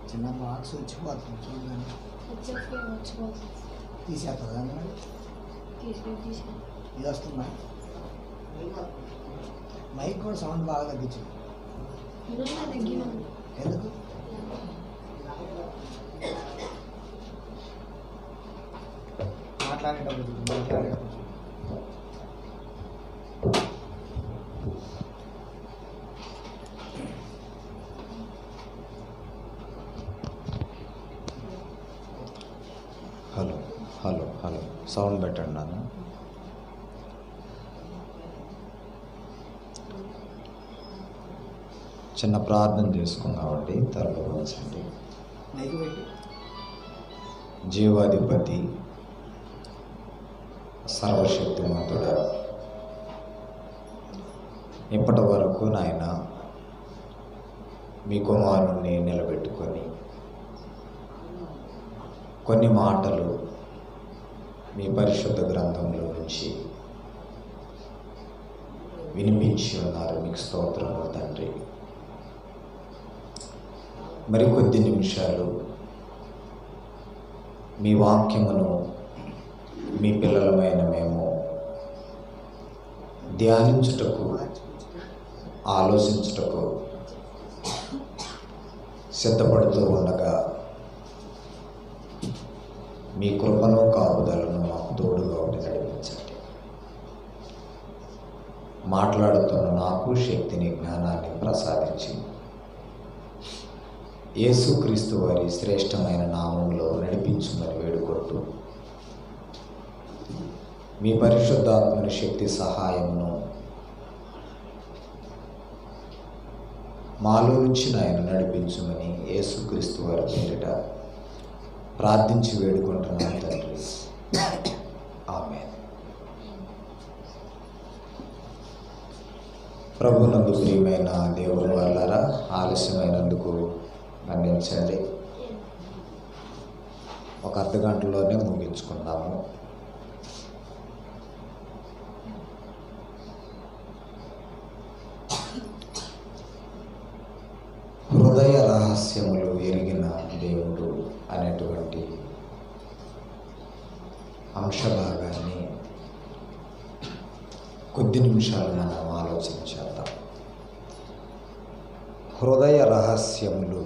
చిన్న బాక్స్ వచ్చిపోతుంది చూడండి. తీసేస్తుందా మేడం? ఇది వస్తుందా? మైక్ కూడా సౌండ్ బాగా తగ్గించు. ఎందుకు? మాట్లాడేటప్పుడు హలో హలో హలో సౌండ్ పెట్టండి నాన్న. చిన్న ప్రార్థన చేసుకున్నామండి. తరలించండి. జీవాధిపతి సర్వశక్తిమంతుడా, ఇప్పటి వరకు నాయన మీ కుమారుణ్ణి నిలబెట్టుకొని కొన్ని మాటలు మీ పరిశుద్ధ గ్రంథంలో నుంచి వినిపించి ఉన్నారు. మీకు స్తోత్రములు తండ్రి. మరికొద్ది నిమిషాలు మీ వాక్యమును మీ పిల్లలమైన మేము ధ్యానించుటకు, ఆలోచించుటకు సిద్ధపడుతూ ఉండగా మీ కృపను, కాపుదలను మాకు తోడుగా ఉండి నడిపించండి. మాట్లాడుతున్న నాకు శక్తిని, జ్ఞానాన్ని ప్రసాదించి యేసుక్రీస్తు వారి శ్రేష్టమైన నామంలో నడిపించుమని వేడుకుంటూ మీ పరిశుద్ధాత్మని శక్తి సహాయమును మాలో నుంచి నాయన నడిపించుమని యేసుక్రీస్తు వారి పేరిట ప్రార్థించి వేడుకుంటున్నాను తండ్రి. ఆమేన్. ప్రభునందు ప్రియమైన దేవుని వాళ్ళారా, ఆలస్యమైనందుకు మన్నించండి. ఒక అర్ధ గంటలోనే ముగించుకుందాము. హృదయ రహస్యములు ఎరిగిన దేవుడు అనేటువంటి అంశభాగాన్ని కొద్ది నిమిషాలు మనం ఆలోచించేద్దాం. హృదయ రహస్యములు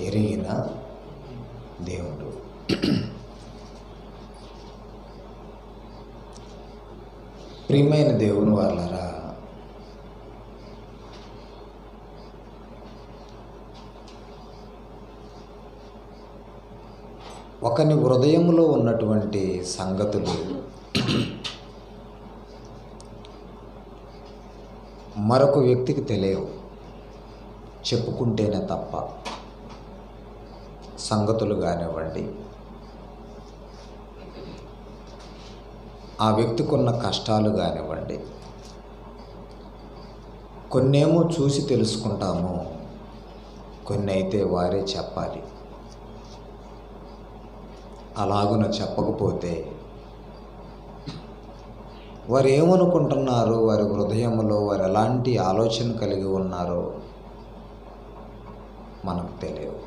ఎరిగిన దేవుడు. ప్రియమైన దేవుని వాళ్ళరా, ఒకని హృదయంలో ఉన్నటువంటి సంగతులు మరొక వ్యక్తికి తెలియవు, చెప్పుకుంటేనే తప్ప. సంగతులు కానివ్వండి, ఆ వ్యక్తికి ఉన్న కష్టాలు కానివ్వండి, కొన్నేమో చూసి తెలుసుకుంటాము, కొన్ని అయితే వారే చెప్పాలి. అలాగున చెప్పకపోతే వారు ఏమనుకుంటున్నారో, వారి హృదయంలో వారు ఎలాంటి ఆలోచన కలిగి ఉన్నారో మనకు తెలియదు.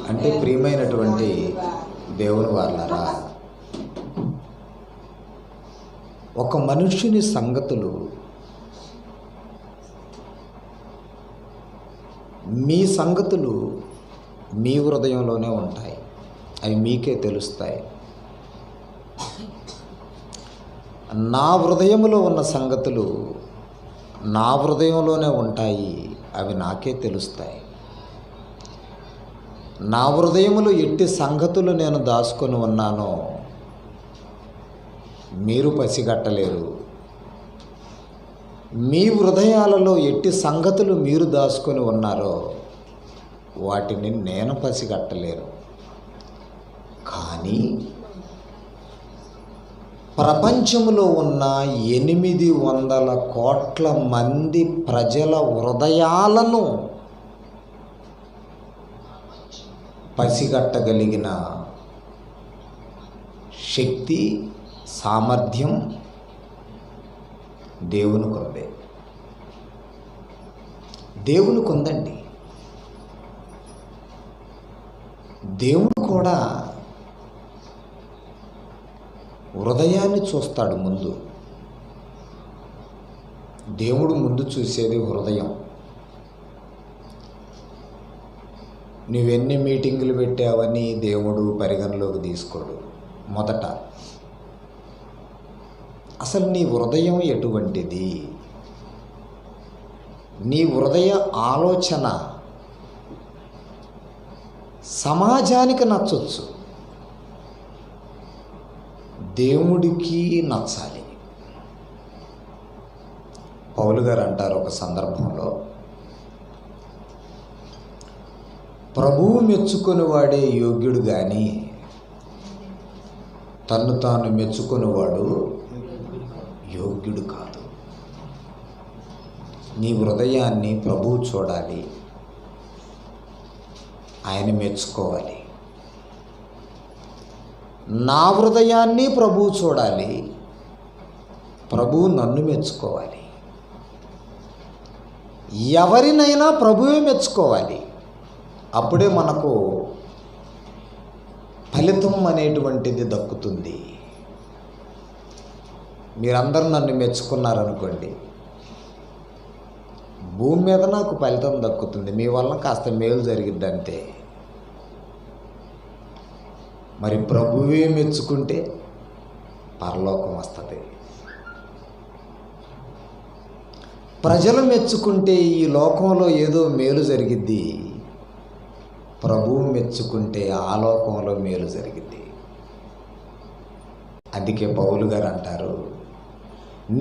అంటే ప్రియమైనటువంటి దేవుని వాళ్ళారా, ఒక మనుష్యుని సంగతులు మీ సంగతులు మీ హృదయంలోనే ఉంటాయి, అవి మీకే తెలుస్తాయి. నా హృదయంలో ఉన్న సంగతులు నా హృదయంలోనే ఉంటాయి, అవి నాకే తెలుస్తాయి. నా హృదయములో ఎట్టి సంగతులు నేను దాచుకొని ఉన్నానో మీరు పసిగట్టలేరు. మీ హృదయాలలో ఎట్టి సంగతులు మీరు దాచుకొని ఉన్నారో వాటిని నేను పసిగట్టలేను. కానీ ప్రపంచంలో ఉన్న 800 కోట్ల మంది ప్రజల హృదయాలను పసిగట్టగలిగిన శక్తి, సామర్థ్యం దేవునికి ఉంది. దేవునికి ఉందండి. దేవుడు కూడా హృదయాన్ని చూస్తాడు ముందు. దేవుడు ముందు చూసేది హృదయం. నువ్వెన్ని మీటింగులు పెట్టావని దేవుడు పరిగణలోకి తీసుకోడు. మొదట అసలు నీ హృదయం ఎటువంటిది, నీ హృదయ ఆలోచన సమాజానికి నచ్చొచ్చు, దేవుడికి నచ్చాలి. పౌలు గారు అంటారు ఒక సందర్భంలో, ప్రభువు మెచ్చుకొనివాడే యోగ్యుడు కానీ తన్ను తాను మెచ్చుకొనివాడు యోగ్యుడు కాదు. నీ హృదయాన్ని ప్రభువు చూడాలి, ఆయన మెచ్చుకోవాలి. నా హృదయాన్ని ప్రభువు చూడాలి, ప్రభువు నన్ను మెచ్చుకోవాలి. ఎవరినైనా ప్రభువే మెచ్చుకోవాలి. అప్పుడే మనకు ఫలితం అనేటువంటిది దక్కుతుంది. మీరందరూ నన్ను మెచ్చుకున్నారనుకోండి, భూమి మీద నాకు ఫలితం దక్కుతుంది, మీ వల్ల కాస్త మేలు జరిగిద్ది అంతే. మరి ప్రభువే మెచ్చుకుంటే పరలోకం వస్తుంది. ప్రజలు మెచ్చుకుంటే ఈ లోకంలో ఏదో మేలు జరిగిద్ది, ప్రభువు మెచ్చుకుంటే ఆ లోకంలో మేలు జరిగిద్ది. అందుకే పౌలు గారు అంటారు,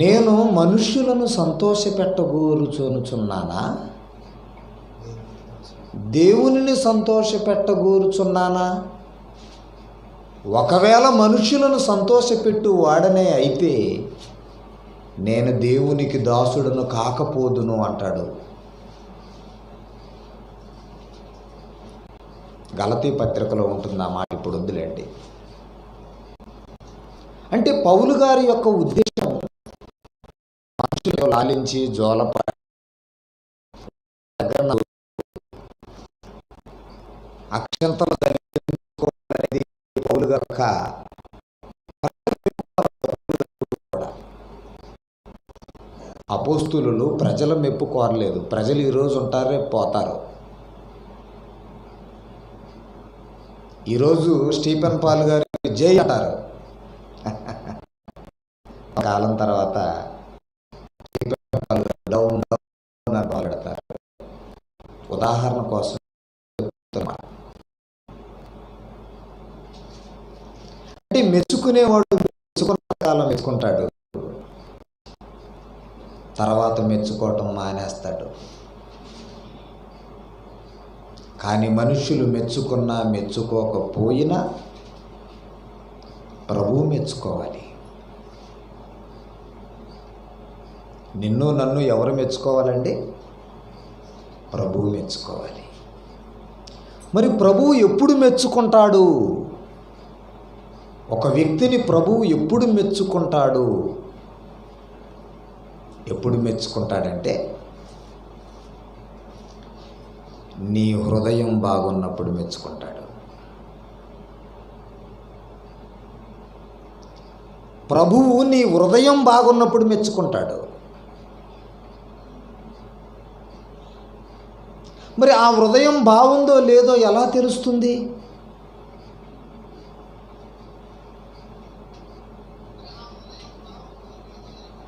నేను మనుష్యులను సంతోషపెట్టగోరుచున్నానా, దేవునిని సంతోషపెట్టగోరుచున్నానా? ఒకవేళ మనుష్యులను సంతోషపెట్టు వాడనే అయితే నేను దేవునికి దాసుడును కాకపోదును అంటాడు. గలతీ పత్రికలో ఉంటుంది ఆ మాట, ఇప్పుడు వద్దులేండి. అంటే పౌలు గారి యొక్క ఉద్దేశం మనుషులు లాలించి జోలపాడి అక్షంతలు ధరించుకోవాలనేది పౌలు గారి యొక్క అపోస్తులు ప్రజల మెప్పు కోరలేదు. ప్రజలు ఈరోజు ఉంటారు, రేపు పోతారు. ఈరోజు స్టీఫెన్ పాల్ గారు జై అంటారు, కాలం తర్వాత స్టీఫెన్ పాల్ గారు డౌన్ డౌన్ అని మొదలెడతారు. ఉదాహరణ కోసం అంటే మెచ్చుకునేవాడు మెచ్చుకున్న కాలం మెచ్చుకుంటాడు, తర్వాత మెచ్చుకోవటం మానేస్తాడు. కానీ మనుషులు మెచ్చుకున్నా మెచ్చుకోకపోయినా ప్రభువు మెచ్చుకోవాలి. నిన్ను నన్ను ఎవరు మెచ్చుకోవాలండి? ప్రభువు మెచ్చుకోవాలి. మరి ప్రభువు ఎప్పుడు మెచ్చుకుంటాడు? ఒక వ్యక్తిని ప్రభువు ఎప్పుడు మెచ్చుకుంటాడు? ఎప్పుడు మెచ్చుకుంటాడంటే నీ హృదయం బాగున్నప్పుడు మెచ్చుకుంటాడు. ప్రభువు నీ హృదయం బాగున్నప్పుడు మెచ్చుకుంటాడు. మరి ఆ హృదయం బాగుందో లేదో ఎలా తెలుస్తుంది?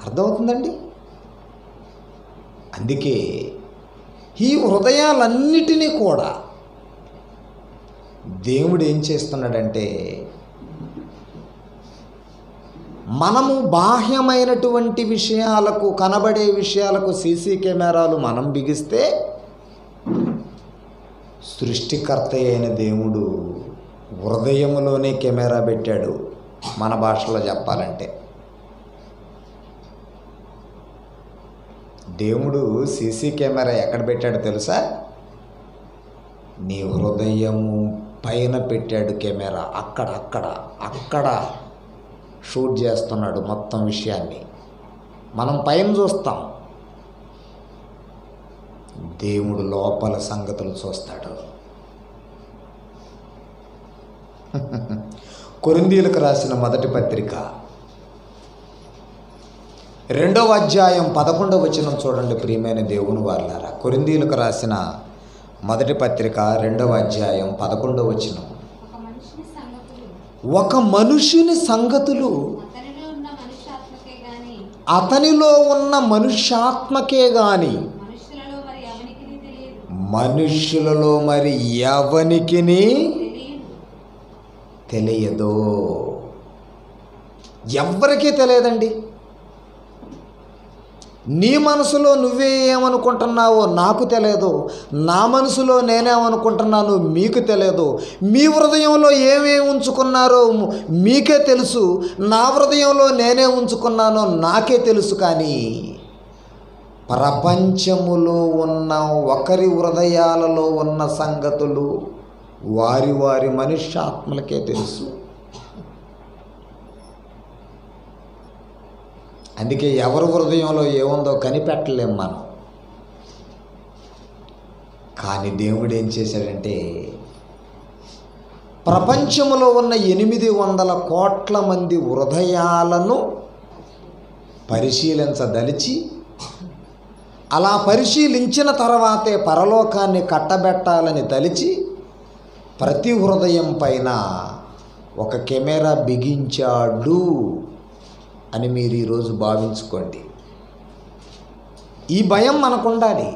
అర్థమవుతుందండి? అందుకే ఈ హృదయాలన్నిటినీ కూడా దేవుడు ఏం చేస్తున్నాడంటే, మనము బాహ్యమైనటువంటి విషయాలకు, కనబడే విషయాలకు సీసీ కెమెరాలు మనం బిగిస్తే, సృష్టికర్త అయిన దేవుడు హృదయంలోనే కెమెరా పెట్టాడు. మన భాషలో చెప్పాలంటే దేవుడు సీసీ కెమెరా ఎక్కడ పెట్టాడు తెలుసా? నీ హృదయము పైన పెట్టాడు కెమెరా. అక్కడ షూట్ చేస్తున్నాడు మొత్తం విషయాన్ని. మనం పైన చూస్తాం, దేవుడు లోపల సంగతులు చూస్తాడు. కొరింథీయులకు రాసిన మొదటి పత్రిక 2వ అధ్యాయం 11వ వచనం చూడండి ప్రియమైన దేవుని వారలారా. కొరింథీయులకు రాసిన మొదటి పత్రిక 2వ అధ్యాయం 11వ వచనం. ఒక మనుషుని సంగతులు అతనిలో ఉన్న మనుష్యాత్మకే గాని మనుష్యులలో మరి ఎవనికిని తెలియదు. ఎవ్వరికీ తెలియదండి. నీ మనసులో నువ్వే ఏమనుకుంటున్నావో నాకు తెలియదు, నా మనసులో నేనేమనుకుంటున్నాను మీకు తెలియదు. మీ హృదయంలో ఏమేమి ఉంచుకున్నారో మీకే తెలుసు, నా హృదయంలో నేనే ఉంచుకున్నానో నాకే తెలుసు. కానీ ప్రపంచములో ఉన్న ఒకరి హృదయాలలో ఉన్న సంగతులు వారి వారి మనుష్యాత్మలకే తెలుసు. అందుకే ఎవరి హృదయంలో ఏముందో కనిపెట్టలేం మనం. కానీ దేవుడు ఏం చేశాడంటే ప్రపంచంలో ఉన్న 800 కోట్ల మంది హృదయాలను పరిశీలించదలిచి, అలా పరిశీలించిన తర్వాతే పరలోకాన్ని కట్టబెట్టాలని తలిచి ప్రతి హృదయం పైన ఒక కెమెరా బిగించాడు అని మీరు ఈరోజు భావించుకోండి. ఈ భయం మనకు ఉండాలి.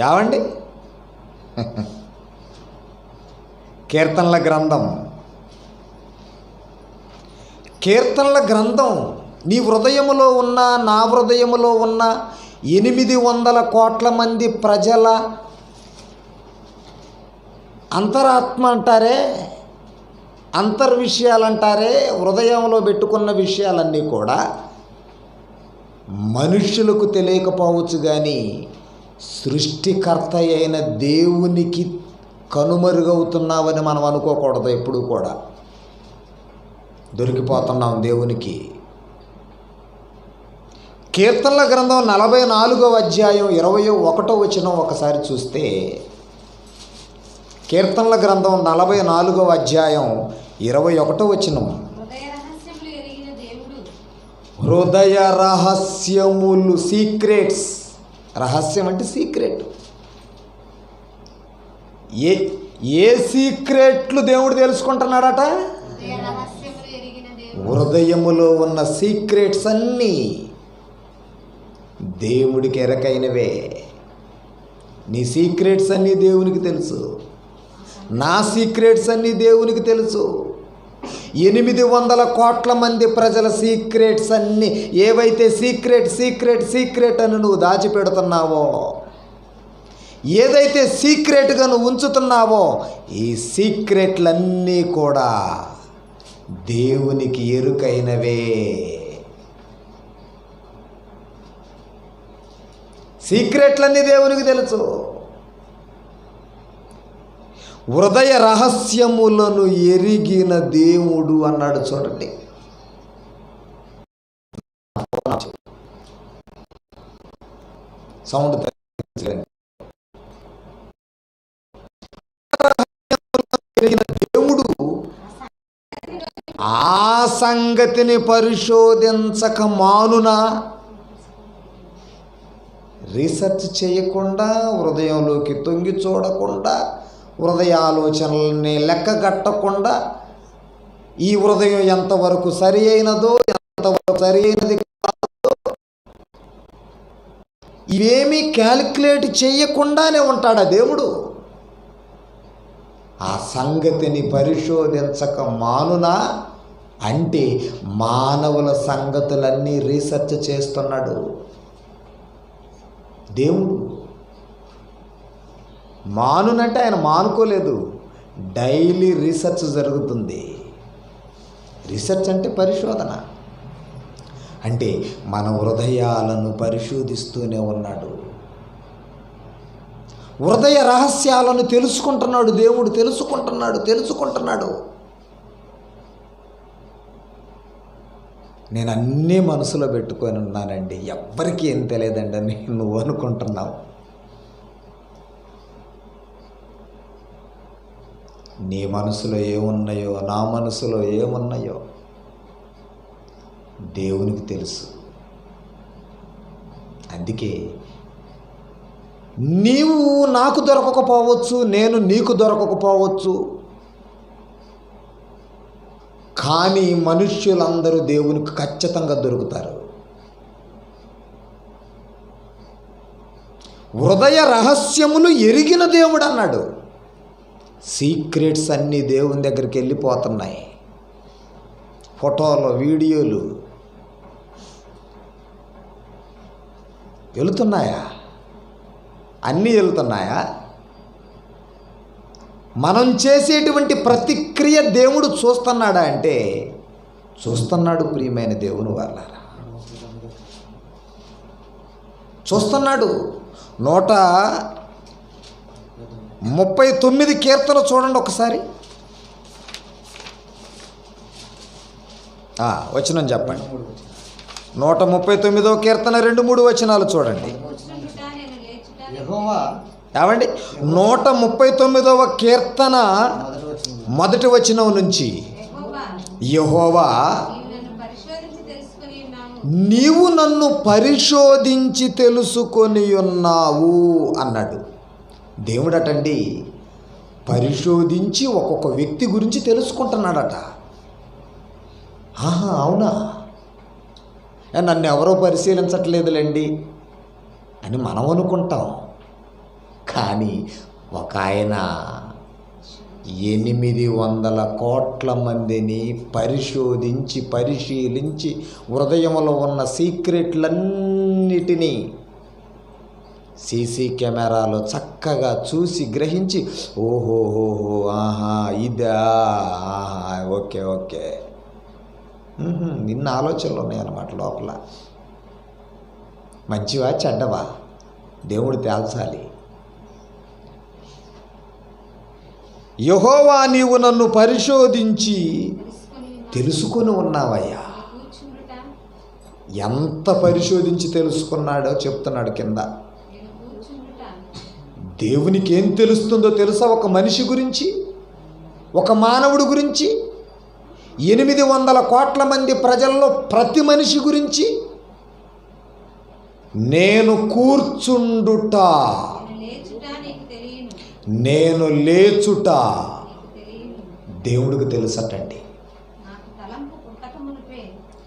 ఏమండి? కీర్తనల గ్రంథం నీ హృదయములో ఉన్న, నా హృదయములో ఉన్న 800 కోట్ల మంది ప్రజల అంతరాత్మ అంటారే, అంతర్విషయాలు అంటారే, హృదయంలో పెట్టుకున్న విషయాలన్నీ కూడా మనుష్యులకు తెలియకపోవచ్చు. కానీ సృష్టికర్త అయిన దేవునికి కనుమరుగవుతున్నావని మనం అనుకోకూడదు. ఎప్పుడూ కూడా దొరికిపోతున్నాం దేవునికి. కీర్తనల గ్రంథం 44వ అధ్యాయం 21వ వచనం ఒకసారి చూస్తే, కీర్తనల గ్రంథం 44వ అధ్యాయం 21వ వచనం. హృదయ రహస్యములు, సీక్రెట్స్. రహస్యం అంటే సీక్రెట్. ఏ సీక్రెట్లు దేవుడు తెలుసుకుంటున్నాడట? హృదయములో ఉన్న సీక్రెట్స్ అన్నీ దేవుడికి ఎరకైనవే. నీ సీక్రెట్స్ అన్నీ దేవునికి తెలుసు, నా సీక్రెట్స్ అన్నీ దేవునికి తెలుసు. 800 కోట్ల మంది ప్రజల సీక్రెట్స్ అన్నీ, ఏవైతే సీక్రెట్ అని నువ్వు దాచిపెడుతున్నావో, ఏదైతే సీక్రెట్గా నువ్వు ఉంచుతున్నావో, ఈ సీక్రెట్లన్నీ కూడా దేవునికి ఎరుకైనవే. సీక్రెట్లన్నీ దేవునికి తెలుసు. హృదయ రహస్యములను ఎరిగిన దేవుడు అన్నాడు. చూడండి, సౌండ్ ఎరిగిన దేవుడు ఆ సంగతిని పరిశోధించక మానునా? రీసెర్చ్ చేయకుండా, హృదయంలోకి తొంగి చూడకుండా, హృదయ ఆలోచనల్ని లెక్కగట్టకుండా, ఈ హృదయం ఎంతవరకు సరి అయినదో, ఎంతవరకు సరి అయినది కాదో, ఇవేమీ క్యాలిక్యులేట్ చేయకుండానే ఉంటాడా దేవుడు? ఆ సంగతిని పరిశోధించక మానునా అంటే మానవుల సంగతులన్నీ రీసెర్చ్ చేస్తున్నాడు దేవుడు. మానునంటే ఆయన మానుకోలేదు, డైలీ రీసెర్చ్ జరుగుతుంది. రీసెర్చ్ అంటే పరిశోధన. అంటే మన హృదయాలను పరిశోధిస్తూనే ఉన్నాడు. హృదయ రహస్యాలను తెలుసుకుంటున్నాడు దేవుడు. తెలుసుకుంటున్నాడు. నేను అన్నీ మనసులో పెట్టుకొని ఉన్నానండి, ఎవ్వరికీ ఏం తెలియదండి అని నువ్వు అనుకుంటున్నావు. నీ మనసులో ఏమున్నాయో నా మనసులో ఏమున్నాయో దేవునికి తెలుసు. అందుకే నీవు నాకు దొరకకపోవచ్చు, నేను నీకు దొరకకపోవచ్చు, కానీ మనుష్యులందరూ దేవునికి ఖచ్చితంగా దొరుకుతారు. హృదయ రహస్యములు ఎరిగిన దేవుడు అన్నాడు. సీక్రెట్స్ అన్నీ దేవుని దగ్గరికి వెళ్ళిపోతున్నాయి. ఫోటోలు, వీడియోలు వెళుతున్నాయా? అన్నీ వెళుతున్నాయా? మనం చేసేటువంటి ప్రతిక్రియ దేవుడు చూస్తున్నాడా అంటే చూస్తున్నాడు. ప్రియమైన దేవుని వాళ్ళారా, చూస్తున్నాడు. 139 కీర్తన చూడండి ఒకసారి. వచనం చెప్పండి. 139వ కీర్తన 2-3 వచనాలు చూడండి. యెహోవా ఏమండి? 139వ కీర్తన మొదటి వచనం నుంచి, యెహోవా నీవు నన్ను పరిశోధించి తెలుసుకొని ఉన్నావు అన్నాడు. దేవుడటండి పరిశోధించి ఒక్కొక్క వ్యక్తి గురించి తెలుసుకుంటున్నాడట. అవునా, నన్ను ఎవరో పరిశీలించట్లేదులేండి అని మనం అనుకుంటాం. కానీ ఒక ఆయన 800 కోట్ల మందిని పరిశీలించి హృదయంలో ఉన్న సీక్రెట్లన్నిటినీ సీసీ కెమెరాలో చక్కగా చూసి గ్రహించి, ఓహోహోహో, ఇదా, ఓకే నిన్న ఆలోచనలు ఉన్నాయన్నమాట లోపల. మంచివా చెడ్డవా దేవుడు తేల్చాలి. యెహోవా నీవు నన్ను పరిశోధించి తెలుసుకొని ఉన్నావయ్యా. ఎంత పరిశోధించి తెలుసుకున్నాడో చెప్తున్నాడు కింద. దేవునికి ఏం తెలుస్తుందో తెలుసా? ఒక మనిషి గురించి, ఒక మానవుడి గురించి, 800 కోట్ల మంది ప్రజల్లో ప్రతి మనిషి గురించి. నేను కూర్చుండుట, నేను లేచుట దేవుడికి తెలుసటండి.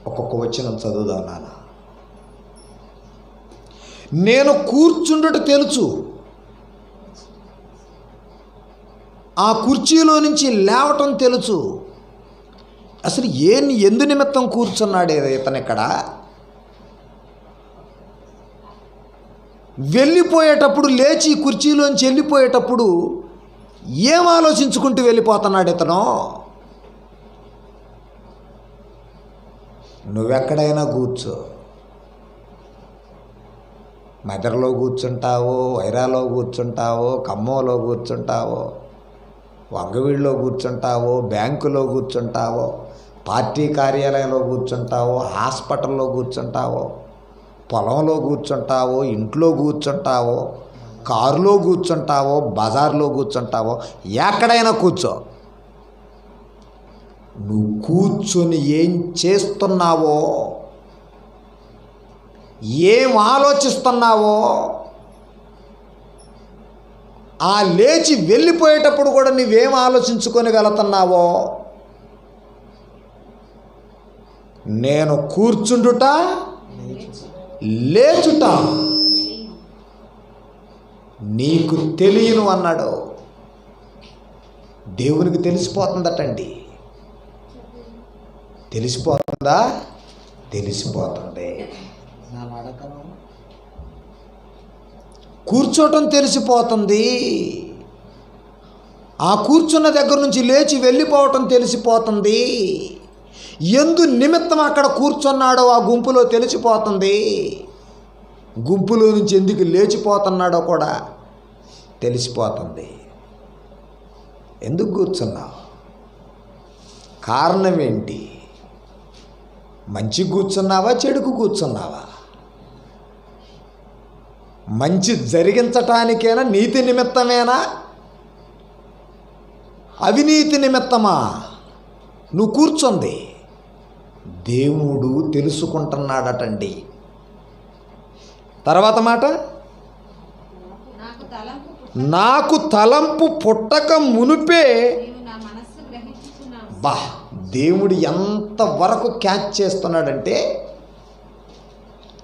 ఒక్కొక్క వచనం చదువుదాం నాన్న. నేను కూర్చుండుట తెలుసు, ఆ కుర్చీలో నుంచి లేవటం తెలుసు. అసలు ఎందు నిమిత్తం కూర్చున్నాడే ఇతను ఇక్కడ? వెళ్ళిపోయేటప్పుడు, లేచి కుర్చీలోంచి వెళ్ళిపోయేటప్పుడు ఏం ఆలోచించుకుంటూ వెళ్ళిపోతున్నాడు ఇతను? నువ్వెక్కడైనా కూర్చో, మదర్లో కూర్చుంటావో, వైరాలో కూర్చుంటావో, ఖమ్మంలో కూర్చుంటావో, వంగవీడులో కూర్చుంటావో, బ్యాంకులో కూర్చుంటావో, పార్టీ కార్యాలయంలో కూర్చుంటావో, హాస్పిటల్లో కూర్చుంటావో, పొలంలో కూర్చుంటావో, ఇంట్లో కూర్చుంటావో, కారులో కూర్చుంటావో, బజార్లో కూర్చుంటావో, ఎక్కడైనా కూర్చో. నువ్వు కూర్చొని ఏం చేస్తున్నావో, ఏం ఆలోచిస్తున్నావో, ఆ లేచి వెళ్ళిపోయేటప్పుడు కూడా నువ్వేం ఆలోచించుకొని వెళుతున్నావో, నేను కూర్చుండుట లేచుట నీకు తెలియను అన్నాడు. దేవునికి తెలిసిపోతుందటండి. తెలిసిపోతుందా? తెలిసిపోతుంది. కూర్చోటం తెలిసిపోతుంది. ఆ కూర్చున్న దగ్గర నుంచి లేచి వెళ్ళిపోవటం తెలిసిపోతుంది. ఎందు నిమిత్తం అక్కడ కూర్చున్నాడో ఆ గుంపులో తెలిసిపోతుంది. గుంపులో నుంచి ఎందుకు లేచిపోతున్నాడో కూడా తెలిసిపోతుంది. ఎందుకు కూర్చున్నావు? కారణం ఏంటి? మంచి కూర్చున్నావా, చెడుకు కూర్చున్నావా? మంచి జరిగించటానికేనా, నీతి నిమిత్తమేనా, అవినీతి నిమిత్తమా నువ్వు కూర్చుంది? దేవుడు తెలుసుకుంటున్నాడటండి. తర్వాత మాట, నాకు తలంపు పుట్టక మునుపే. బా, దేవుడు ఎంతవరకు క్యాచ్ చేస్తున్నాడంటే,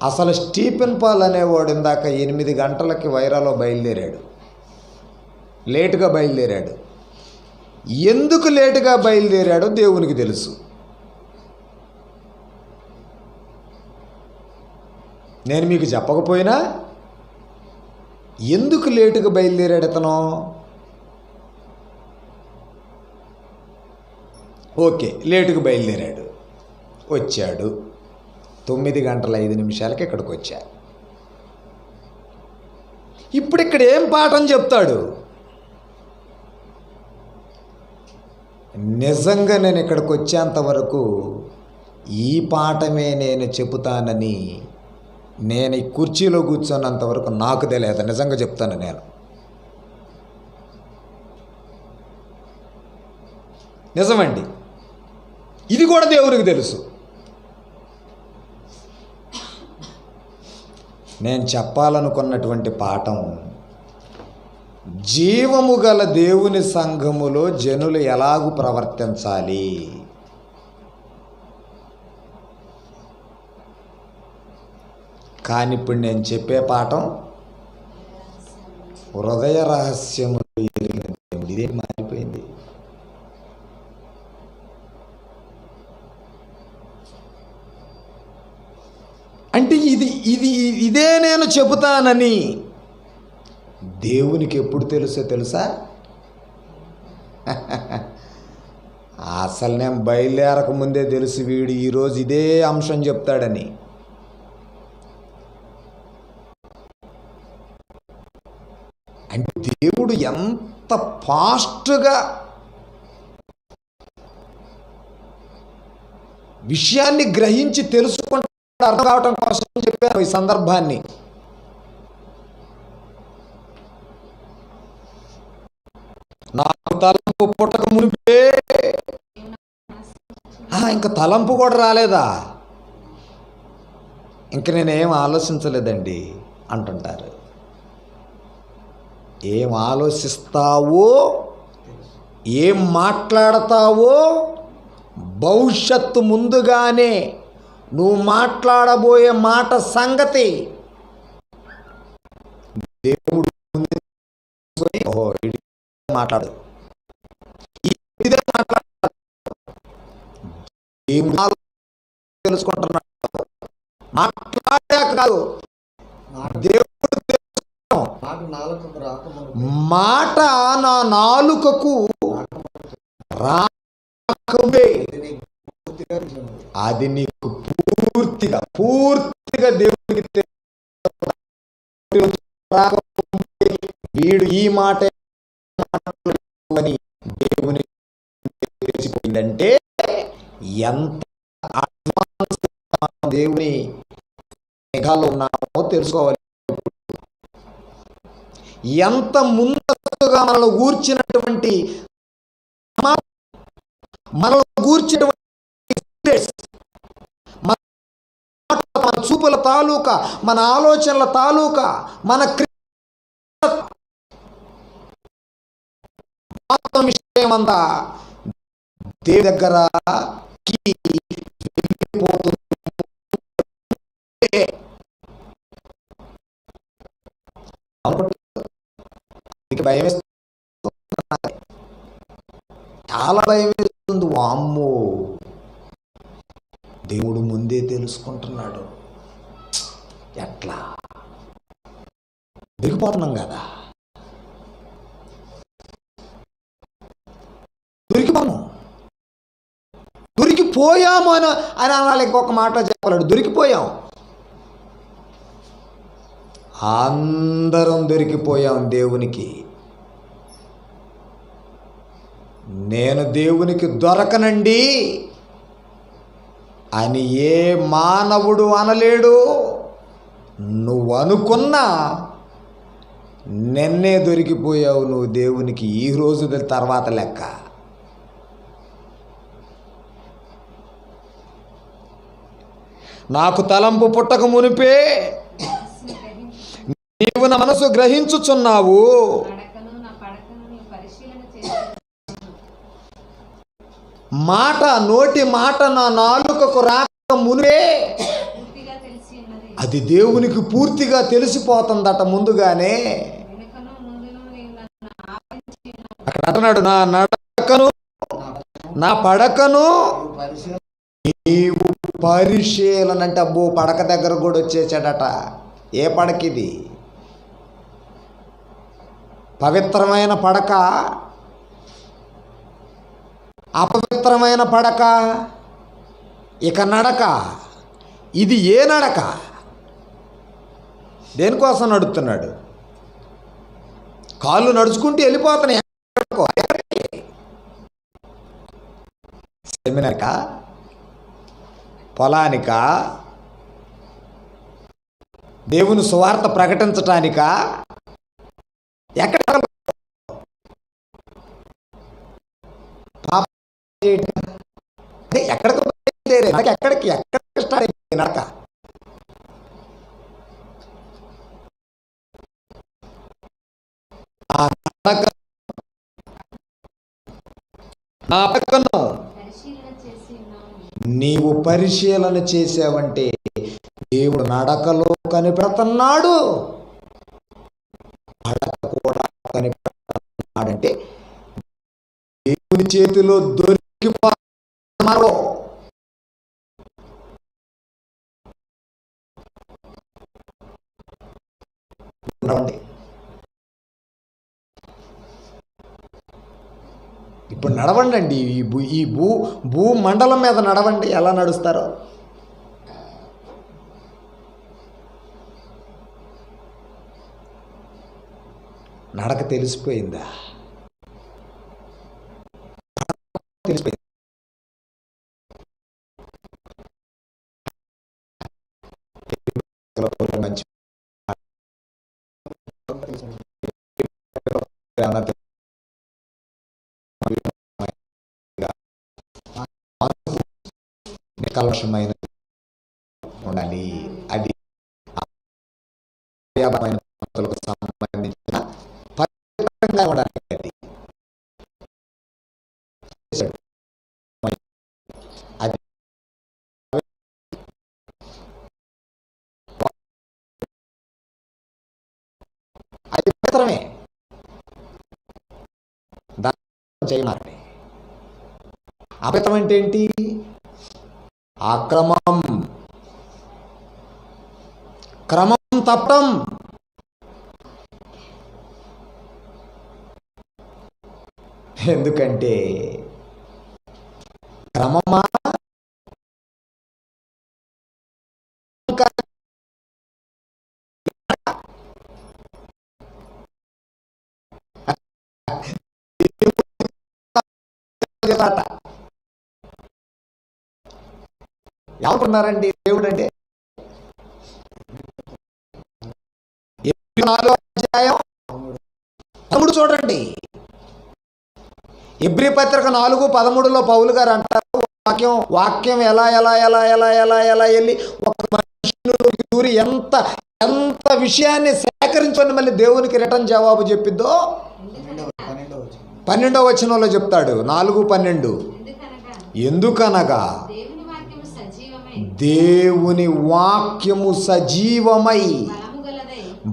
అసలు స్టీఫెన్ పాల్ అనేవాడు ఇందాక 8 గంటలకి వైరాలో బయలుదేరాడు, లేటుగా బయలుదేరాడు. ఎందుకు లేటుగా బయలుదేరాడో దేవునికి తెలుసు. నేను మీకు చెప్పకపోయినా ఎందుకు లేటుగా బయలుదేరాడు ఇతను? ఓకే, లేటుగా బయలుదేరాడు, వచ్చాడు 9:05 ఇక్కడికి వచ్చా. ఇప్పుడు ఇక్కడ ఏం పాఠం చెప్తాడు? నిజంగా నేను ఇక్కడికి వచ్చేంత వరకు ఈ పాఠమే నేను చెబుతానని నేను ఈ కుర్చీలో కూర్చున్నంత వరకు నాకు తెలియదు. నిజంగా చెప్తాను నేను. నిజమండి, ఇది కూడా దేవునికి తెలుసు. నేను చెప్పాలనుకున్నటువంటి పాఠం, జీవము గల దేవుని సంఘములో జనులు ఎలాగూ ప్రవర్తించాలి. కానీ ఇప్పుడు నేను చెప్పే పాఠం హృదయ రహస్యములు ఎరిగిన దేవుడు. ఇదే మారిపోయింది. అంటే ఇదే నేను చెబుతానని దేవునికి ఎప్పుడు తెలుసా? అసలు నేను బయలుదేరక ముందే తెలుసు వీడు ఈరోజు ఇదే అంశం చెప్తాడని. అంటే దేవుడు ఎంత ఫాస్ట్గా విషయాన్ని గ్రహించి తెలుసుకుంటాడు, అర్థం కావటం కోసం చెప్పాను ఈ సందర్భాన్ని. నాకు తలంపు పుట్టక మునిపే. ఇంకా తలంపు కూడా రాలేదా? ఇంక నేనేం ఆలోచించలేదండి అంటుంటారు. ఏం ఆలోచిస్తావో, ఏం మాట్లాడతావో భవిష్యత్తు ముందుగానే నువ్వు మాట్లాడబోయే మాట సంగతి దేవుడు మాట్లాడు, తెలుసుకుంటున్నాడు. మాట్లాడాక కాదు, దేవుడు మాట నా నాలుకకు రాకముందే అది నీకు పూర్తిగా దేవుడికి వీడు ఈ మాట అని దేవుని తెలిసిపోయిందంటే ఎంత అడ్వాన్స్ దేవుని మేఘాలు ఉన్నామో తెలుసుకోవాలి. ఎంత ముందస్తుగా మనలో గూర్చినటువంటి మన చూపుల తాలూకా, మన ఆలోచనల తాలూకా, మన విషయం అంతా దేవుని దగ్గర భయం వేస్తుంది, చాలా భయం వేస్తుంది. వామ్మో, దేవుడు ముందే తెలుసుకుంటున్నాడు. ఎట్లా దొరికిపోతున్నాం కదా, దొరికిపోయాము అని అనాలి. ఇంకొక మాట చెప్పాలంటే దొరికిపోయాం, అందరం దొరికిపోయాం దేవునికి. నేను దేవునికి దొరకనండి అని ఏ మానవుడు అనలేడు. నువ్వు అనుకున్నా నిన్నే దొరికిపోయావు నువ్వు దేవునికి. ఈ రోజు తర్వాత లెక్క. నాకు తలంపు పుట్టక మునిపే నీవు నా మనసు గ్రహించుచున్నావు. మాట నోటి మాట నా నాలుకకు రాక మునిపే అది దేవునికి పూర్తిగా తెలిసిపోతుందట ముందుగానే. అక్కడ అంటున్నాడు, నా నడకను నా పడకను నీవు పరిశీలన. అంటే అబ్బో, పడక దగ్గర కూడా వచ్చేసాడట. ఏ పడకిది? పవిత్రమైన పడక, అపవిత్రమైన పడక, ఇక నడక. ఇది ఏ నడక? దేనికోసం నడుస్తున్నాడు? కాళ్ళు నడుచుకుంటూ వెళ్ళిపోతున్నాయి. సెమినార్కా, పొలానికా, దేవుని సువార్త ప్రకటించటానికా? ఎక్కడ ఎక్కడికి స్టార్ట్ అయిపోయింది నడక? ఆ నడక నా పక్కను నీవు పరిశీలన చేసావంటే దేవుడు నడకలో కనిపెడుతున్నాడు, నడక కూడా కనిపెడుతున్నాడంటే దేవుని చేతిలో దొరికిపోతున్నారు. ఇప్పుడు నడవండి అండి, ఈ భూమండలం మీద నడవండి. ఎలా నడుస్తారో నడక తెలిసిపోయిందా? తెలిసిపోయింది. మంచి నికల్షమైన ఉండాలి. అది సంబంధించిన పవిత్రంగా ఉండాలి. అది అది పవిత్రమే. దాని చేయమాలి. అపవిత్రం అంటే ఏంటి? అక్రమం, క్రమం తప్పటం. ఎందుకంటే క్రమమా ఎవరున్నారండి దేవుడు అంటే? 4వ అధ్యాయం 13 చూడండి. ఎబ్రీ పత్రిక 4:13 పౌలు గారు అంటారు, వాక్యం ఎలా ఎలా ఎలా ఎలా ఎలా ఎలా వెళ్ళి ఒక మనుషులోకి దూరి ఎంత ఎంత విషయాన్ని సేకరించుకొని మళ్ళీ దేవునికి రిటర్న్ జవాబు చెప్పిద్దో 12వ వచనంలో చెప్తాడు. 4:12 ఎందుకనగా దేవుని వాక్యము సజీవమై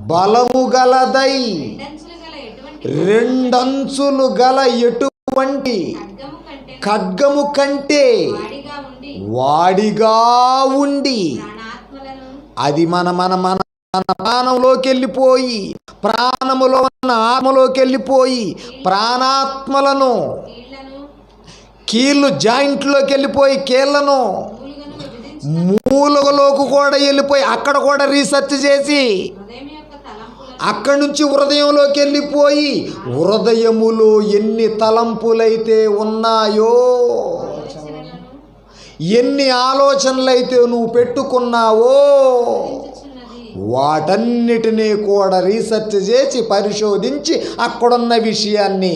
బలము గలదై రెండంచులు గల ఎటువంటి ఖడ్గము కంటే వాడిగా ఉండి అది మన మన మన ప్రాణంలోకి వెళ్ళిపోయి, ప్రాణములో ఉన్న ఆత్మలోకి వెళ్ళిపోయి ప్రాణాత్మలను, కీళ్ళు జాయింట్లోకి వెళ్ళిపోయి కీళ్ళను, మూలలోకి కూడా వెళ్ళిపోయి అక్కడ కూడా రీసెర్చ్ చేసి అక్కడి నుంచి హృదయంలోకి వెళ్ళిపోయి హృదయములో ఎన్ని తలంపులైతే ఉన్నాయో ఎన్ని ఆలోచనలైతే నువ్వు పెట్టుకున్నావో చింతించుచున్నది. వాటన్నిటినీ కూడా రీసెర్చ్ చేసి పరిశోధించి అక్కడున్న విషయాన్ని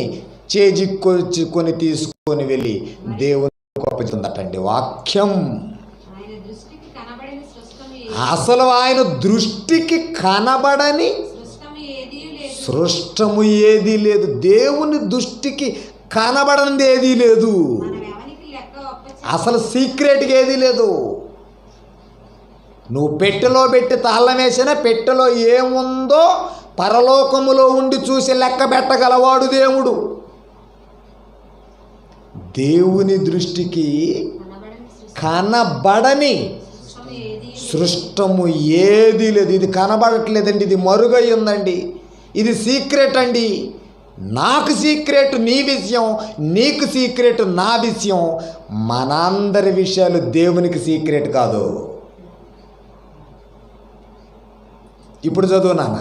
చేజిక్కొచ్చుకొని తీసుకొని వెళ్ళి దేవుని గొప్పచుందటండి వాక్యం. ఆయన దృష్టికి కనబడని సృష్టము అసలు ఆయన దృష్టికి కనబడని సృష్టము ఏదీ లేదు. దేవుని దృష్టికి కనబడనిది ఏదీ లేదు. మనం ఎవరికి లెక్క ఒప్పచెప్ప అసలు సీక్రెట్గా ఏదీ లేదు. నువ్వు పెట్టెలో పెట్టి తాళం వేసినా పెట్టెలో ఏముందో పరలోకములో ఉండి చూసి లెక్క పెట్టగలవాడు దేవుడు. దేవుని దృష్టికి కనబడని సృష్టము ఏదీ లేదు. ఇది కనబడట్లేదండి, ఇది మరుగై ఉందండి, ఇది సీక్రెట్ అండి. నాకు సీక్రెట్ నీ విషయం, నీకు సీక్రెట్ నా విషయం. మనందరి విషయాలు దేవునికి సీక్రెట్ కాదు. ఇప్పుడు చదువు నాన్న.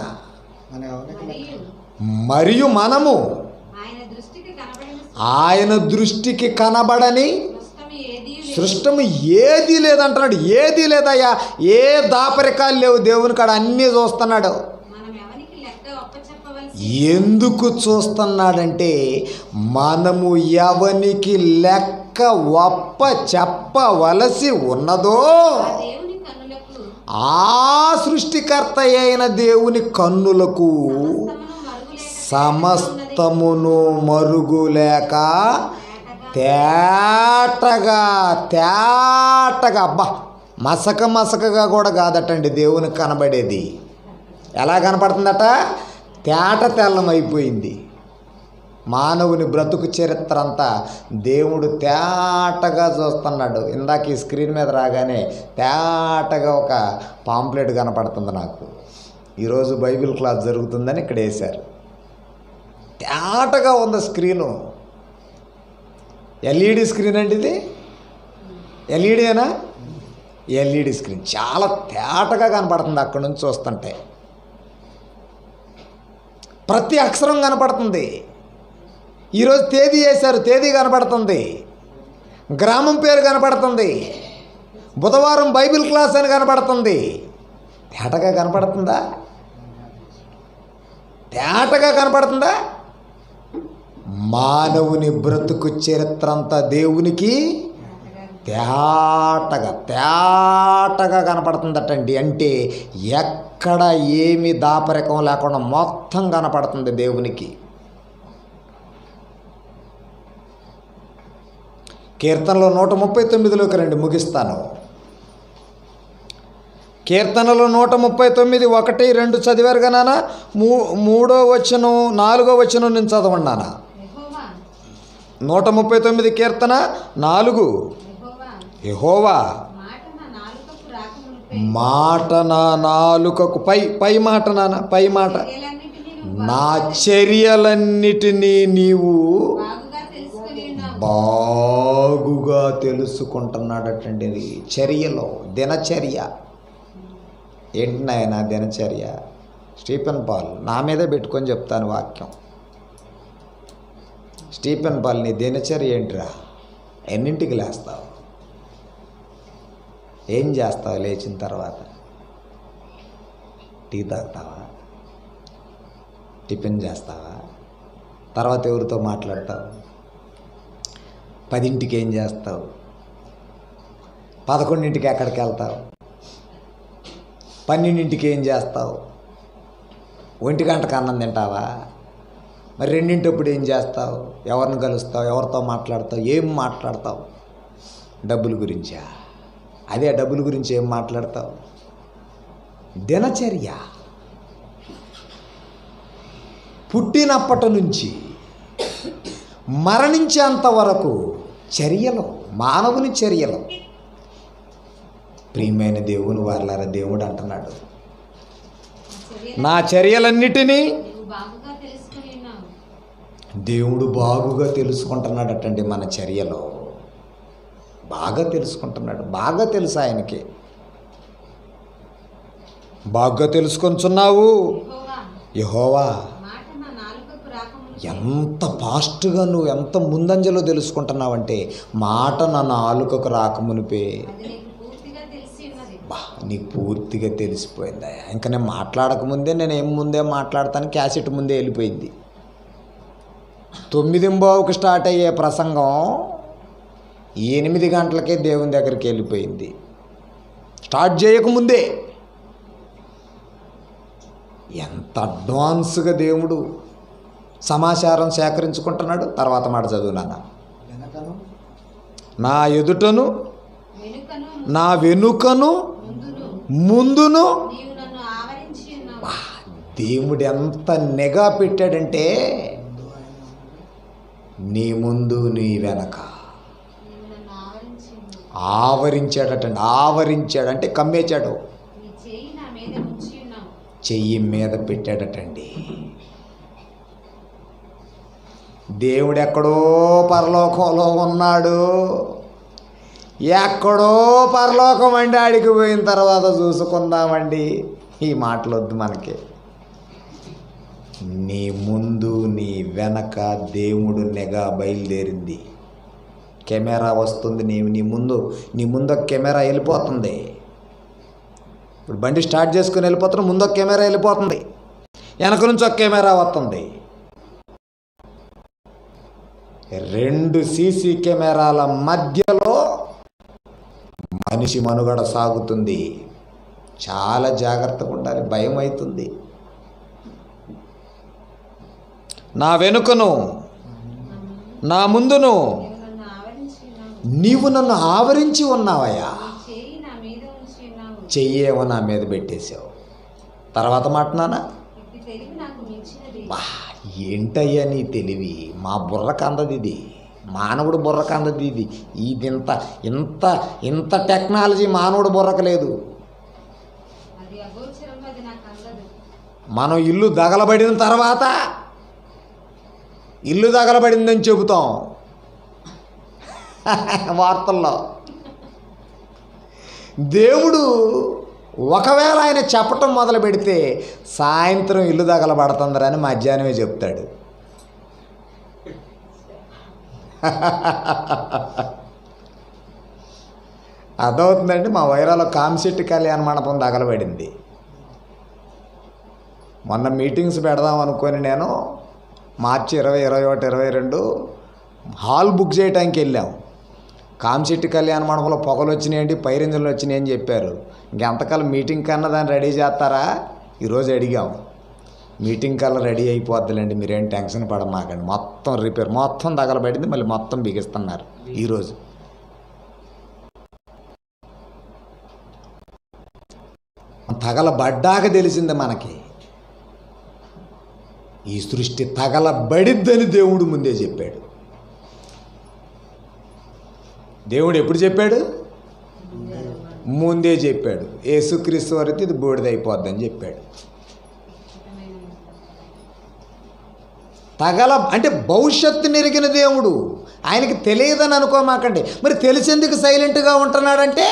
మరియు మనము ఆయన దృష్టికి కనబడని సృష్టము ఏదీ లేదంటున్నాడు. ఏదీ లేదయ్యా, ఏ దాపరికాలు లేవు దేవుని కాడ, అన్నీ చూస్తున్నాడు. ఎందుకు చూస్తున్నాడంటే మనము ఎవనికి లెక్క ఒప్ప చెప్పవలసి ఉన్నదో ఆ సృష్టికర్త అయిన దేవుని కన్నులకు సమస్తమును మరుగులేక తేటగా అబ్బా మసకగా కూడా కాదటండి దేవునికి కనబడేది. ఎలా కనపడుతుందట? తేట తెల్లమైపోయింది. మానవుని బ్రతుకు చరిత్ర అంతా దేవుడు తేటగా చూస్తున్నాడు. ఇందాక ఈ స్క్రీన్ మీద రాగానే తేటగా ఒక పాంప్లెట్ కనపడుతుంది నాకు. ఈరోజు బైబిల్ క్లాస్ జరుగుతుందని ఇక్కడ వేశారు. తేటగా ఉంది స్క్రీను. ఎల్ఈడి స్క్రీన్ అండి ఇది. ఎల్ఈడీనా? ఎల్ఈడి స్క్రీన్ చాలా తేటగా కనపడుతుంది అక్కడి నుంచి చూస్తుంటే. ప్రతి అక్షరం కనపడుతుంది. ఈరోజు తేదీ వేశారు, తేదీ కనపడుతుంది. గ్రామం పేరు కనపడుతుంది. బుధవారం బైబిల్ క్లాస్ అని కనపడుతుంది. తేటగా కనపడుతుందా? తేటగా కనపడుతుందా? మానవుని బ్రతుకు చరిత్ర అంతా దేవునికి తేటగా కనపడుతుందటండి. అంటే ఎక్కడ ఏమి దాపరికం లేకుండా మొత్తం కనపడుతుంది దేవునికి. కీర్తనలో 139లోకి రండి, ముగిస్తాను. కీర్తనలో 139 1, 2 చదివారు కదా. 3వ వచనం 4వ వచనం నేను చదవండి నాన్న. 139 కీర్తన 4. యెహోవా మాట నా నాలుకకు పై మాట నాన్న, పై మాట నా చర్యలన్నిటినీ నీవు బాగుగా తెలుసుకుంటున్నాడటండి. చర్యలో దినచర్య ఏంటి నాయన? దినచర్య స్టీఫెన్ పాల్ నా మీదే పెట్టుకొని చెప్తాను వాక్యం. స్టీఫెన్ పాల్ నీ దినచర్య ఏంటిరా? ఎన్నింటికి లేస్తావు? ఏం చేస్తావు లేచిన తర్వాత? టీ తాగుతావా? టిఫిన్ చేస్తావా? తర్వాత ఎవరితో మాట్లాడతావు? 10ంటికి ఏం చేస్తావు? 11ంటికి ఎక్కడికి వెళ్తావు? 12ంటికి ఏం చేస్తావు? 1 గంటకు అన్నం తింటావా? మరి 2ంటప్పుడు ఏం చేస్తావు? ఎవరిని కలుస్తావు? ఎవరితో మాట్లాడతావు? ఏం మాట్లాడతావు? డబ్బుల గురించా? అదే డబ్బుల గురించి ఏం మాట్లాడతావు? దినచర్య పుట్టినప్పటి నుంచి మరణించేంత వరకు చర్యలు, మానవుని చర్యలు. ప్రియమైన దేవుని వారలారా, దేవుడు అంటున్నాడు నా చర్యలన్నిటినీ దేవుడు బాగుగా తెలుసుకుంటున్నాడటండి. మన చర్యలో బాగా తెలుసుకుంటున్నాడు. బాగా తెలుసు ఆయనకి. బాగా తెలుసుకొనిచున్నావు. యెహోవా ఎంత ఫాస్ట్గా నువ్వు ఎంత ముందంజలో తెలుసుకుంటున్నావంటే మాట నా నాలుకకు రాకమునిపే అది నీకు పూర్తిగా తెలిసి ఉన్నది. బా నీకు పూర్తిగా తెలిసిపోయిందా. ఇంకా నేను మాట్లాడకముందే నేను ఏం ముందే మాట్లాడతాను, క్యాసెట్ ముందే వెళ్ళిపోయింది. 9:15కి స్టార్ట్ అయ్యే ప్రసంగం 8 గంటలకే దేవుని దగ్గరికి వెళ్ళిపోయింది. స్టార్ట్ చేయకముందే. ఎంత అడ్వాన్స్గా దేవుడు సమాచారం సేకరించుకుంటున్నాడు. తర్వాత మాట చదువు నాన్న. నా ఎదుటను వెనుకను నా వెనుకను ముందును ముందును. నీవు నన్ను ఆవరించి ఉన్నావు. వా, దేవుడు ఎంత నిఘా పెట్టాడంటే నీ ముందు నీ వెనక నీవు నన్ను ఆవరించి ఉన్నావు. ఆవరించాడటండి. ఆవరించాడంటే కమ్మేశాడు. నీ చేయి నా మీద ఉంచి ఉన్నావు. చెయ్యి మీద పెట్టాడటండి. దేవుడు ఎక్కడో పరలోకంలో ఉన్నాడు. ఎక్కడో పరలోకం అండి. ఆడికి పోయిన తర్వాత చూసుకుందామండి. ఈ మాటలు వద్దు మనకి. నీ ముందు నీ వెనక దేవుడు నిఘా బయలుదేరింది. కెమెరా వస్తుంది. నీ ముందు ఒక కెమెరా వెళ్ళిపోతుంది. ఇప్పుడు బండి స్టార్ట్ చేసుకుని వెళ్ళిపోతున్నా, ముందు ఒక కెమెరా వెళ్ళిపోతుంది, వెనక నుంచి ఒక కెమెరా వస్తుంది. 2 సీసీ కెమెరాల మధ్యలో మనిషి మనుగడ సాగుతుంది. చాలా జాగ్రత్తగా ఉండాలి. భయం అవుతుంది. నా వెనుకను నా ముందును నీవు నన్ను ఆవరించి ఉన్నావు. నీవు నన్ను ఆవరించి ఉన్నావయ్యా. నీ చేయి నా మీద ఉంచి ఉన్నావు. చెయ్యేమో నా మీద పెట్టేశావు. తర్వాత మాట్లానా. ఇది తెలివి నాకు మించినది. బా, ఏంటయ్యా నీ తెలివి. మా బుర్రకు అందది ఇది. మానవుడు బుర్రకు అందది ఇది. ఇంత టెక్నాలజీ మానవుడు బుర్రకు లేదు. అది అగోచరంలో అది నాకు అందదు. మనం ఇల్లు దగలబడిన తర్వాత ఇల్లు దగలబడిందని చెబుతాం వార్తల్లో. దేవుడు ఒకవేళ ఆయన చెప్పటం మొదలు పెడితే సాయంత్రం ఇల్లు తగలబడుతుందని మధ్యాహ్నమే చెప్తాడు. అదవుతుందండి. మా వైరాలో కామిశెట్టి కళ్యాణ మండపం తగలబడింది. మొన్న మీటింగ్స్ పెడదాం అనుకొని నేను మార్చి 20, 21, 22 హాల్ బుక్ చేయడానికి వెళ్ళాం. కామిశెట్టి కళ్యాణ మండపంలో పొగలు వచ్చినాయండి, పైరింజలు వచ్చినాయని చెప్పారు. ఇంకెంతకాలం మీటింగ్ కన్నా దాన్ని రెడీ చేస్తారా? ఈరోజు అడిగాం. మీటింగ్ కల్లా రెడీ అయిపోద్దులేండి, మీరేం టెన్షన్ పడమాకండి. మొత్తం రిపేర్, మొత్తం తగలబడింది. మళ్ళీ మొత్తం బిగిస్తున్నారు ఈరోజు. తగలబడ్డాక తెలిసింది మనకి. ఈ సృష్టి తగలబడిద్దని దేవుడు ముందే చెప్పాడు. దేవుడు ఎప్పుడు చెప్పాడు? ముందే చెప్పాడు. యేసుక్రీస్తు వరకు ఇది బూడిదైపోద్దని చెప్పాడు. అంటే భవిష్యత్తు నెరిగిన దేవుడు. ఆయనకి తెలియదని అనుకోమాకండి. మరి తెలిసేందుకు సైలెంట్గా ఉంటున్నాడంటే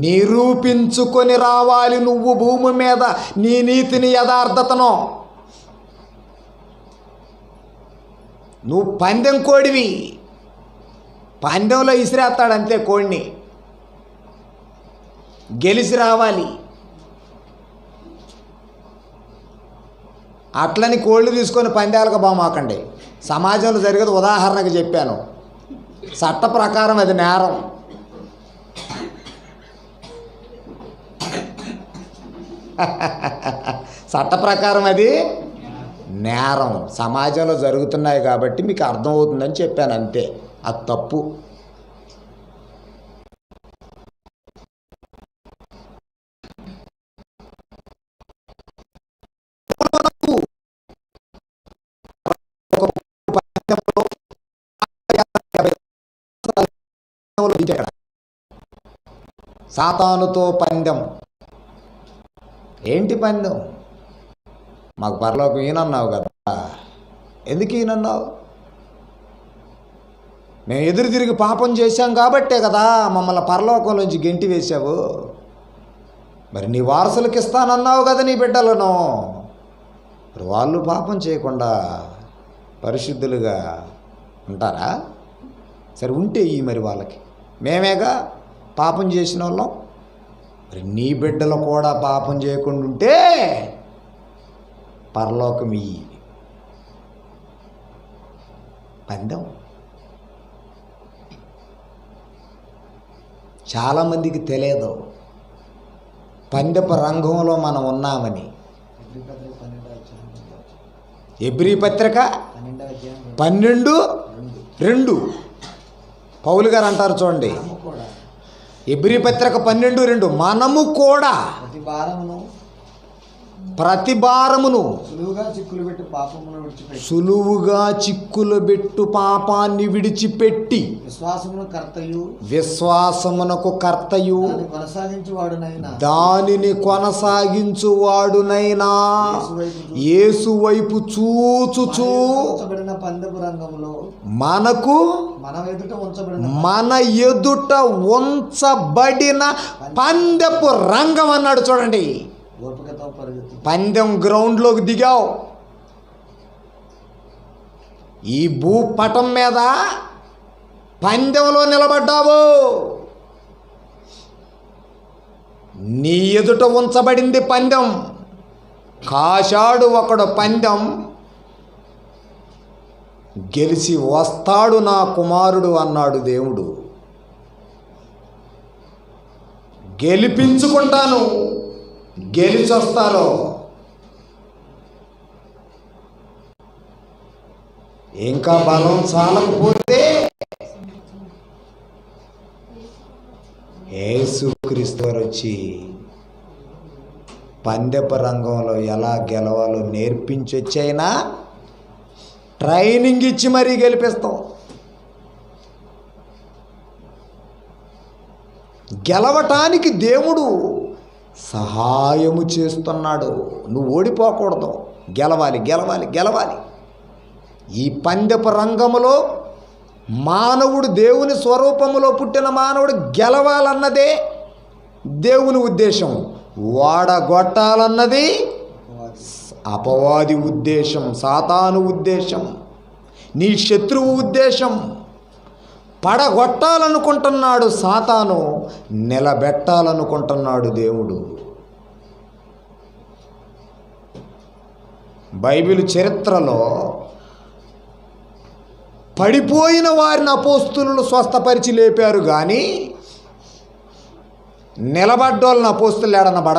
నిరూపించుకొని రావాలి నువ్వు భూమి మీద నీ నీతిని, యథార్థతను. నువ్వు పందెం కోడివి. పందెంలో ఇసిరేస్తాడంతే కోడిని. గెలిచి రావాలి. అట్లని కోళ్ళు తీసుకొని పందాలకు బామాకండి. సమాజంలో జరిగేది ఉదాహరణకు చెప్పాను. చట్ట ప్రకారం అది నేరం. చట్ట ప్రకారం అది నేరం. సమాజంలో జరుగుతున్నాయి కాబట్టి మీకు అర్థమవుతుందని చెప్పాను అంతే. అది తప్పు. సాతానుతో పందెం. ఏంటి పందెం? మాకు పరలోకం ఈయనన్నావు కదా, ఎందుకు ఈయనన్నావు? మేము ఎదురు తిరిగి పాపం చేశాం కాబట్టే కదా మమ్మల్ని పరలోకంలోంచి గెంటి వేశావు. మరి నీ వారసులకు ఇస్తానన్నావు కదా నీ బిడ్డలను. మరి వాళ్ళు పాపం చేయకుండా పరిశుద్ధులుగా ఉంటారా? సరే ఉంటే మరి వాళ్ళకి మేమేగా పాపం చేసిన వాళ్ళం. మరి నీ బిడ్డలు కూడా పాపం చేయకుండా ఉంటే పరలోకం ఇయ్యి. పందెం. చాలామందికి తెలియదు పందెపు రంగంలో మనం ఉన్నామని. ఎబ్రీ పత్రిక 12:2 పౌలు గారు అంటారు చూడండి. ఎబ్రీ పత్రిక 12:2 మనము కూడా ప్రతి భారమును సులువుగా చిక్కులు పెట్టు పాపాన్ని విడిచిపెట్టి విశ్వాసమునకు కర్తయు దానిని కొనసాగించువాడునైనా యేసు వైపు చూచుచూ మనకు మన ఎదుట ఉంచబడిన పందెపు రంగం అన్నాడు చూడండి. పందెం గ్రౌండ్లోకి దిగావు. ఈ భూపటం మీద పందెంలో నిలబడ్డావు. నీ ఎదుట ఉంచబడింది పందెం. కాశాడు ఒకడు పందెం, గెలిచి వస్తాడు నా కుమారుడు అన్నాడు దేవుడు. గెలిపించుకుంటాను, గెలిచొస్తాను. ఇంకా బలం చాలకపోతే యేసుక్రీస్తు వారు వచ్చి పందెపు రంగంలో ఎలా గెలవాలో నేర్పించొచ్చైనా ట్రైనింగ్ ఇచ్చి మరీ గెలిపిస్తాం. గెలవటానికి దేవుడు సహాయము చేస్తున్నాడు. నువ్వు ఓడిపోకూడదు. గెలవాలి, గెలవాలి, గెలవాలి. ఈ పందెపు రంగములో మానవుడు, దేవుని స్వరూపములో పుట్టిన మానవుడు గెలవాలన్నదే దేవుని ఉద్దేశం. వాడగొట్టాలన్నది అపవాది ఉద్దేశం, సాతాను ఉద్దేశం, నీ శత్రువు ఉద్దేశం. పడగొట్టాలనుకుంటున్నాడు సాతాను, నిలబెట్టాలనుకుంటున్నాడు దేవుడు. బైబిల్ చరిత్రలో పడిపోయిన వారిని అపోస్తులు స్వస్థపరిచి లేపారు, కానీ నిలబడ్డోళ్ళని అపోస్తులు ఏడనబడ